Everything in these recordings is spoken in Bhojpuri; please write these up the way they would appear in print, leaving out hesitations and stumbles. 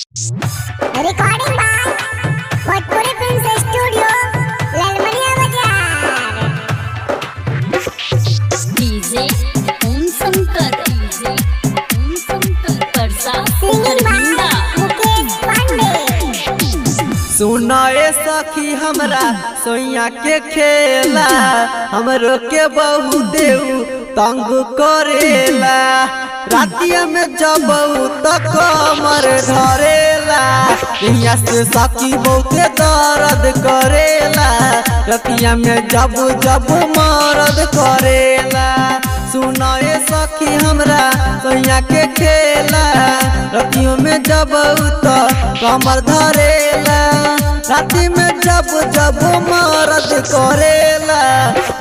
Recording by Bhojpuri film studio Lalmania Bazaar. DJ ओम शंकर परसा सिंगिंग बाय मुकेश पांडे। सुनाए सखी हमरा सोइया के खेला हमरो के बहु देऊ तंग करेला। रातिया में जब तक कमर धरेला यहाँ से सखी बहुते दर्द करेला। रातिया में जब जब मर्द करेला। सुनाए सखी हमरा सोइया के खेला रातियों में जब कमर धरेला। राती में जब जब मर्द करेला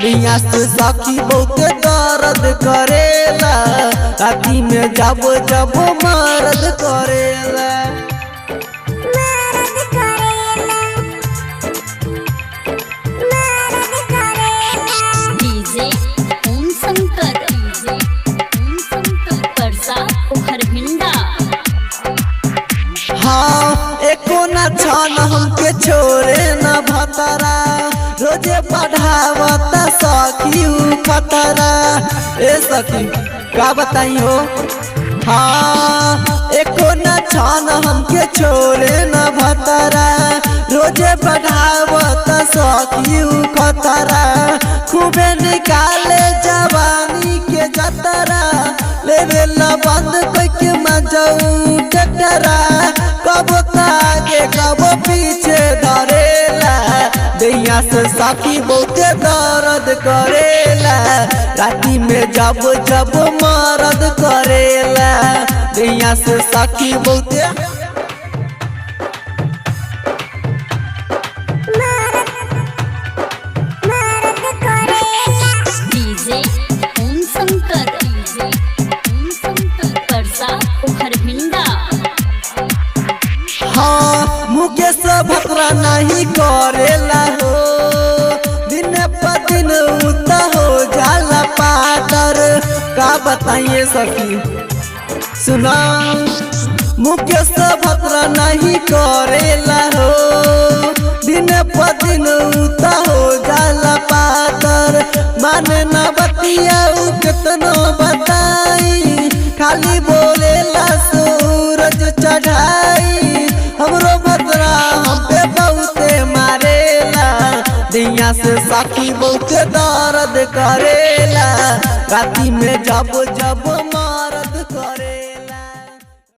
यहाँ से सखी बहुते दर्द करेला। राती में जब जब मर्द करेला। डीजे ओम शंकर परसा भिंडा। हाँ एको न छान हमके छोड़े न भतरा रोजे पढ़ावता सखी खतरा। ए सखी का बताई हो। हाँ एको न छान हमके छोड़े न भतरा रोजे पढ़ावता सखी खतरा। खूबे निकाले जवानी के जतरा लेवे ला बंद करके मजाऊ टटरा। कब आगे कब पीछे धरेला दैया से सखी बहुते दर्द करेला। राती में जब जब मर्द करेला दैया से सखी बहुते। डीजे ओम शंकर परसा भिंडा। हाँ मुकेश भकरा नहीं करेला हो दिन पर दिन उता हो जाला पातर। का बताइए सखी सुना मुकेश भकरा नहीं करेला हो दिन पर दिन उता हो जाला पातर। माने न बतिया कितनो बताई खाली बोलेला सूरज चढ़ाई। हमरो भद्रा हम पे बहुते मारेला दिया से सखी बहुते दर्द करेला। राती में जब जब